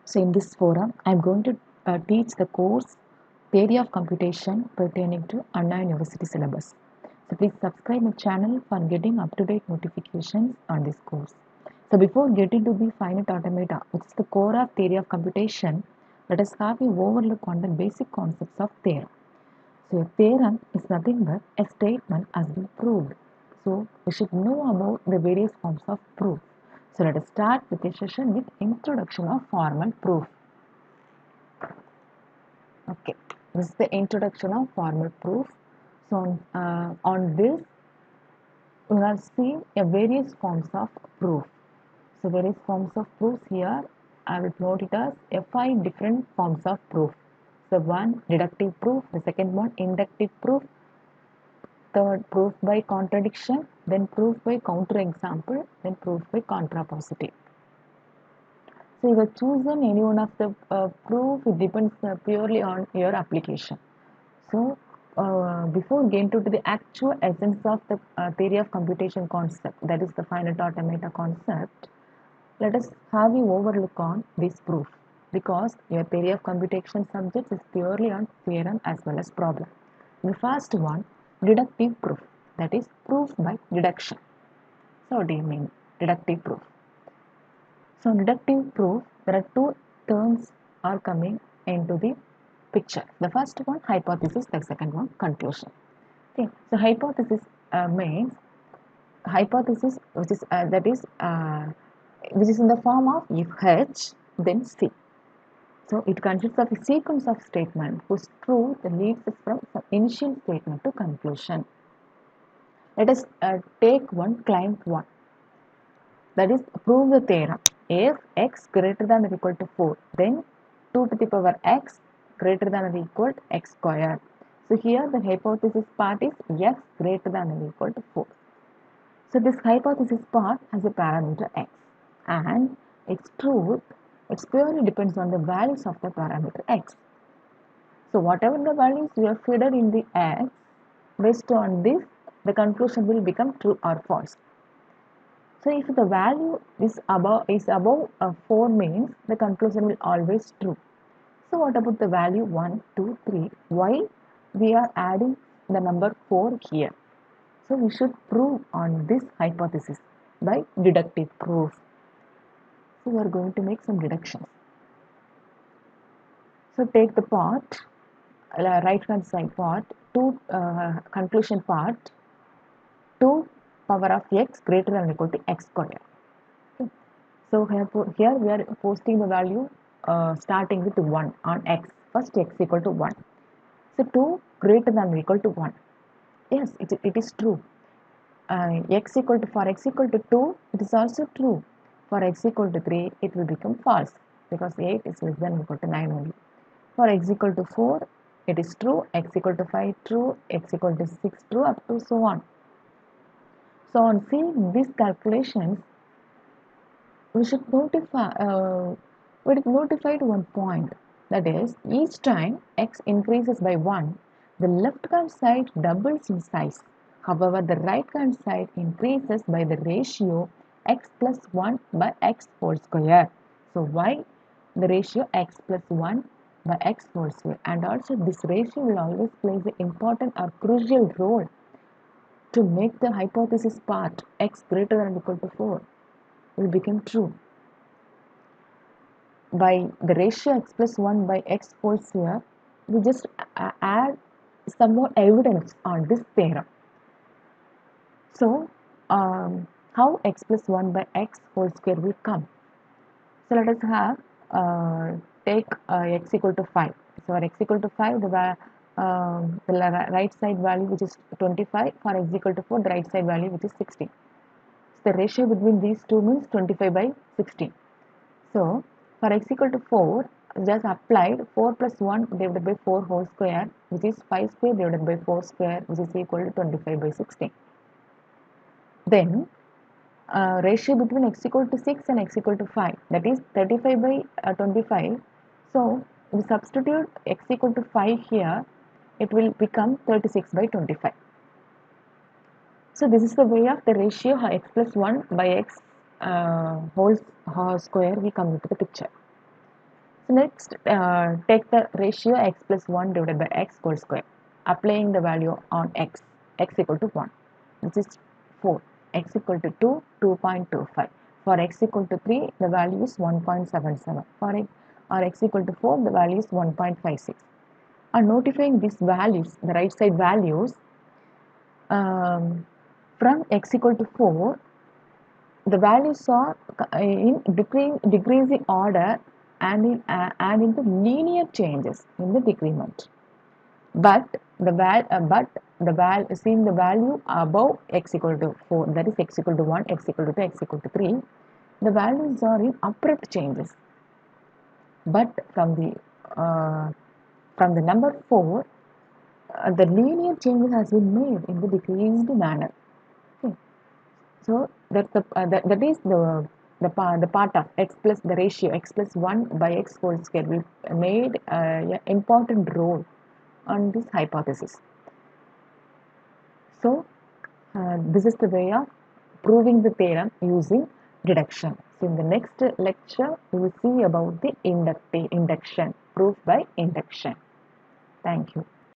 So in this forum, I am going to teach the course Theory of Computation pertaining to Anna University syllabus. So please subscribe my channel for getting up-to-date notifications on this course. So before getting to the finite automata, which is the core of theory of computation, let us have a overlook on the basic concepts of theorem. So a theorem is nothing but a statement has been proved. So we should know about the various forms of proof. So let us start with a session with introduction of formal proof. Okay, this is the introduction of formal proof. So on this, we have seen a various forms of proof. So various forms of proofs here, I will note it as a 5 different forms of proof. So one deductive proof, the second one inductive proof, third proof by contradiction, then proof by counterexample, then proof by contrapositive. So you have chosen any one of the proof, it depends purely on your application. So before getting to the actual essence of the theory of computation concept, that is the finite automata concept, let us have a overlook on this proof, because your theory of computation subject is purely on theorem as well as problem. The first one, deductive proof, that is proof by deduction. So what do you mean deductive proof? So deductive proof, there are two terms are coming into the picture. The first one hypothesis, the second one conclusion. Okay, so hypothesis means hypothesis which is in the form of if H then C. So it consists of a sequence of statements whose truth leads us from initial statement to conclusion. Let us take one client 1. That is, prove the theorem. If x greater than or equal to 4, then 2 to the power x greater than or equal to x square. So here the hypothesis part is x greater than or equal to 4. So this hypothesis part has a parameter x, and its truth, it purely depends on the values of the parameter x. So whatever the values you have fed in the x, based on this, the conclusion will become true or false. So if the value is above 4 means the conclusion will always true. So what about the value 1, 2, 3? Why we are adding the number 4 here? So we should prove on this hypothesis by deductive proof. So we are going to make some deductions. So take the part, right hand side part, conclusion part, 2 power of x greater than or equal to x square. Okay. So here we are posting the value starting with 1 on x. First x equal to 1. So 2 greater than or equal to 1. Yes, it is true. X equal to, for x equal to 2, it is also true. For x equal to 3, it will become false, because 8 is less than or equal to 9 only. For x equal to 4, it is true. X equal to 5, true. X equal to 6, true, up to so on. So on seeing these calculations, we should notify to one point, that is, each time x increases by 1, the left hand side doubles in size. However, the right hand side increases by the ratio x plus 1 by x whole square. So why the ratio x plus 1 by x whole square? And also this ratio will always play an important or crucial role to make the hypothesis part x greater than or equal to 4 will become true. By the ratio x plus 1 by x whole square, we just add some more evidence on this theorem. So, how x plus 1 by x whole square will come? So, let us have take x equal to 5. So, for x equal to 5, the right side value which is 25, for x equal to 4, the right side value which is 16. So, the ratio between these two means 25 by 16. So, for x equal to 4, just applied 4 plus 1 divided by 4 whole square, which is 5 square divided by 4 square, which is equal to 25 by 16. Then, ratio between x equal to 6 and x equal to 5, that is 35 by 25. So, we substitute x equal to 5 here, it will become 36 by 25. So, this is the way of the ratio x plus 1 by x whole square we come into the picture. So next, take the ratio x plus 1 divided by x whole square, applying the value on x equal to 1, which is 4, x equal to 2, 2.25. For x equal to 3, the value is 1.77. For x equal to 4, the value is 1.56. And notifying these values, the right side values, from x equal to 4, the values are in decreasing order and in the linear changes in the decrement. But seeing the value above x equal to 4, that is x equal to 1, x equal to 2, x equal to 3, the values are in abrupt changes. But from the number 4, the linear changes has been made in the decreased manner. Okay. So that is the part of x plus the ratio x plus 1 by x whole square will made an important role on this hypothesis. So this is the way of proving the theorem using deduction. So in the next lecture we will see about the induction, proof by induction. Thank you.